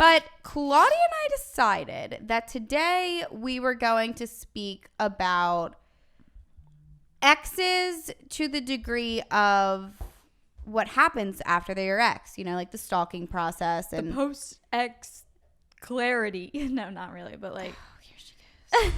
But Claudia and I decided that today we were going to speak about exes to the degree of what happens after they're your ex, you know, like the stalking process and the post-ex clarity. No, not really, but like here she goes.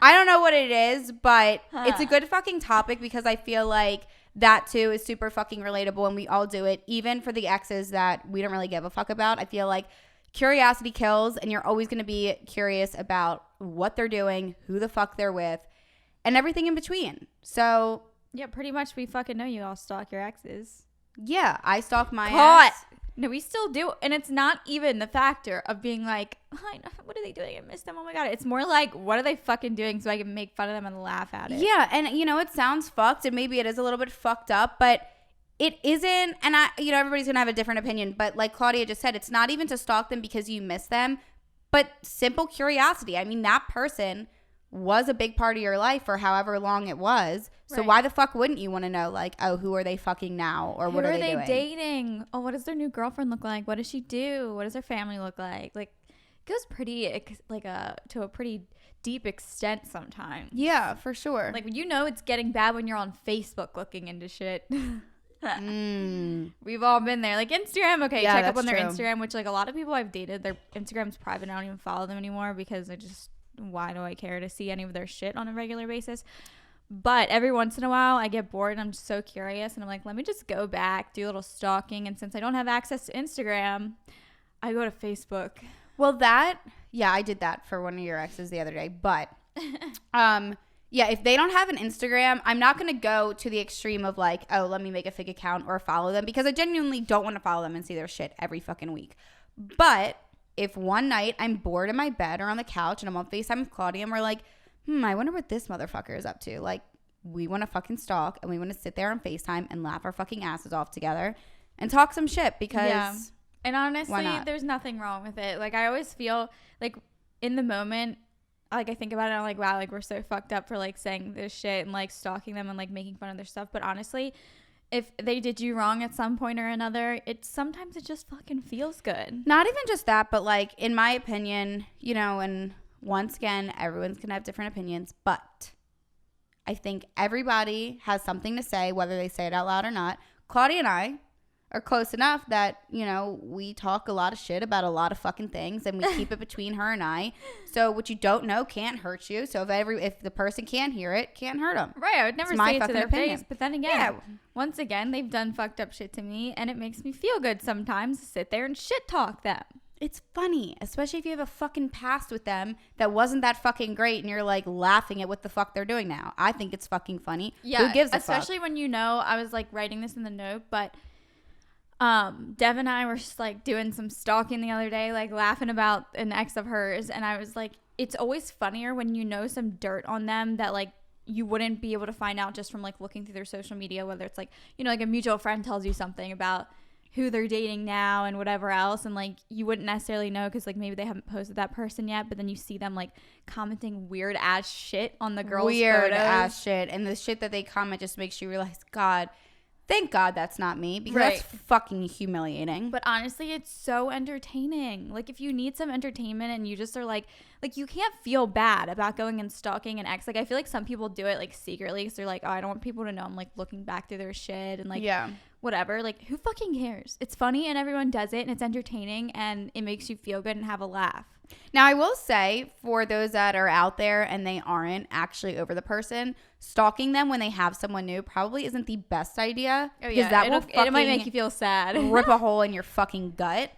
I don't know what it is, but it's a good fucking topic because I feel like that too is super fucking relatable and we all do it, even for the exes that we don't really give a fuck about. I feel like curiosity kills and you're always going to be curious about what they're doing, who the fuck they're with, and everything in between. So yeah, pretty much we fucking know you all stalk your exes. Yeah, I stalk my ex. No, we still do. And it's not even the factor of being like, what are they doing? I miss them. Oh my God. It's more like, what are they fucking doing so I can make fun of them and laugh at it? Yeah. And, you know, it sounds fucked and maybe it is a little bit fucked up, but it isn't. And everybody's going to have a different opinion. But like Claudia just said, it's not even to stalk them because you miss them, but simple curiosity. I mean, that person was a big part of your life for however long it was. So why the fuck wouldn't you want to know, like, oh, who are they fucking now? Or what are they doing? Who are they dating? Oh, what does their new girlfriend look like? What does she do? What does their family look like? Like, it goes pretty, to a pretty deep extent sometimes. Yeah, for sure. Like, you know it's getting bad when you're on Facebook looking into shit. We've all been there. Like, Instagram, okay, check up on their Instagram, which, like, a lot of people I've dated, their Instagram's private. I don't even follow them anymore because why do I care to see any of their shit on a regular basis? But every once in a while I get bored and I'm so curious and I'm like, let me just go back, do a little stalking. And since I don't have access to Instagram, I go to Facebook. Well, I did that for one of your exes the other day. But yeah, if they don't have an Instagram, I'm not going to go to the extreme of like, oh, let me make a fake account or follow them, because I genuinely don't want to follow them and see their shit every fucking week. But if one night I'm bored in my bed or on the couch and I'm on FaceTime with Claudia and we're like, I wonder what this motherfucker is up to. Like, we want to fucking stalk and we want to sit there on FaceTime and laugh our fucking asses off together and talk some shit because And honestly, there's nothing wrong with it. Like, I always feel like in the moment, like, I think about it and I'm like, wow, like, we're so fucked up for like saying this shit and like stalking them and like making fun of their stuff. But honestly, if they did you wrong at some point or another, sometimes it just fucking feels good. Not even just that, but like, in my opinion, you know, and once again, everyone's going to have different opinions, but I think everybody has something to say, whether they say it out loud or not. Claudia and I are close enough that, you know, we talk a lot of shit about a lot of fucking things and we keep it between her and I. So what you don't know can't hurt you. So if the person can't hear it, can't hurt them. Right. I would never say it to their face. But then again, once again, they've done fucked up shit to me and it makes me feel good sometimes to sit there and shit talk them. It's funny, especially if you have a fucking past with them that wasn't that fucking great and you're like laughing at what the fuck they're doing now. I think it's fucking funny. Yeah. Who gives a especially fuck? when, you know, I was like writing this in the note, but Dev and I were just like doing some stalking the other day, like laughing about an ex of hers. And I was like, it's always funnier when you know some dirt on them that like you wouldn't be able to find out just from like looking through their social media, whether it's like, you know, like a mutual friend tells you something about who they're dating now and whatever else, and like you wouldn't necessarily know because like maybe they haven't posted that person yet, but then you see them like commenting weird ass shit on the girls' weird photos. Ass shit, and the shit that they comment just makes you realize, God, thank God that's not me, because that's fucking humiliating. But honestly, it's so entertaining. Like, if you need some entertainment and you just are like you can't feel bad about going and stalking an ex. Like, I feel like some people do it like secretly because they're like, oh, I don't want people to know I'm like looking back through their shit and like whatever. Like, who fucking cares? It's funny and everyone does it and it's entertaining and it makes you feel good and have a laugh. Now, I will say, for those that are out there and they aren't actually over the person, stalking them when they have someone new probably isn't the best idea. Oh, yeah. It might make you feel sad. Rip a hole in your fucking gut.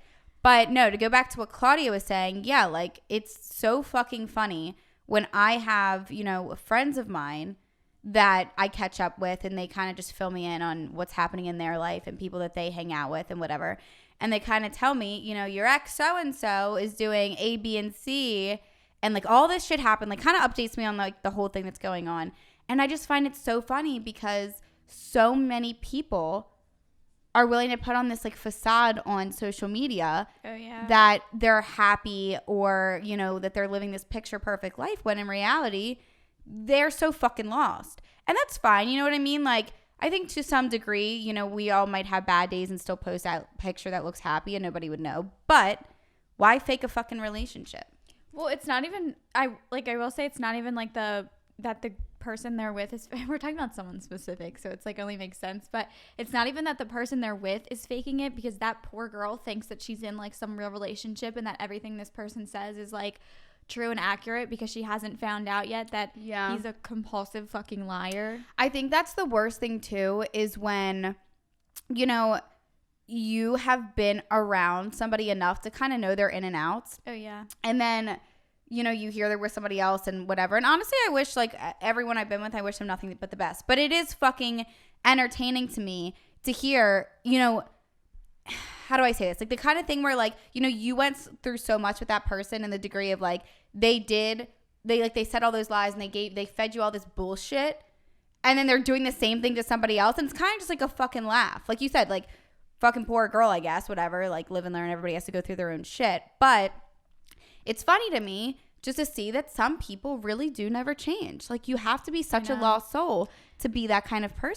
But no, to go back to what Claudia was saying, yeah, like, it's so fucking funny when I have, you know, friends of mine that I catch up with and they kind of just fill me in on what's happening in their life and people that they hang out with and whatever. And they kind of tell me, you know, your ex so-and-so is doing A, B, and C. And like all this shit happened, like kind of updates me on like the whole thing that's going on. And I just find it so funny because so many people are willing to put on this like facade on social media that they're happy or, you know, that they're living this picture perfect life when in reality, they're so fucking lost. And that's fine. You know what I mean? Like, I think to some degree, you know, we all might have bad days and still post that picture that looks happy and nobody would know. But Why fake a fucking relationship? Well, it's not even, I will say it's not even like that the person they're with is, we're talking about someone specific, so it's like only makes sense, but it's not even that the person they're with is faking it, because that poor girl thinks that she's in like some real relationship and that everything this person says is like true and accurate, because she hasn't found out yet that he's a compulsive fucking liar. I think that's the worst thing too, is when, you know, you have been around somebody enough to kind of know their in and outs. Oh, yeah. And then, you know, you hear they're with somebody else and whatever. And honestly, I wish, like, everyone I've been with, I wish them nothing but the best. But it is fucking entertaining to me to hear, you know, how do I say this? Like, the kind of thing where, like, you know, you went through so much with that person, and the degree of, like, they said all those lies and they fed you all this bullshit. And then they're doing the same thing to somebody else. And it's kind of just like a fucking laugh. Like you said, like, fucking poor girl, I guess, whatever, like, live and learn, everybody has to go through their own shit. But it's funny to me just to see that some people really do never change. Like, you have to be such a lost soul to be that kind of person.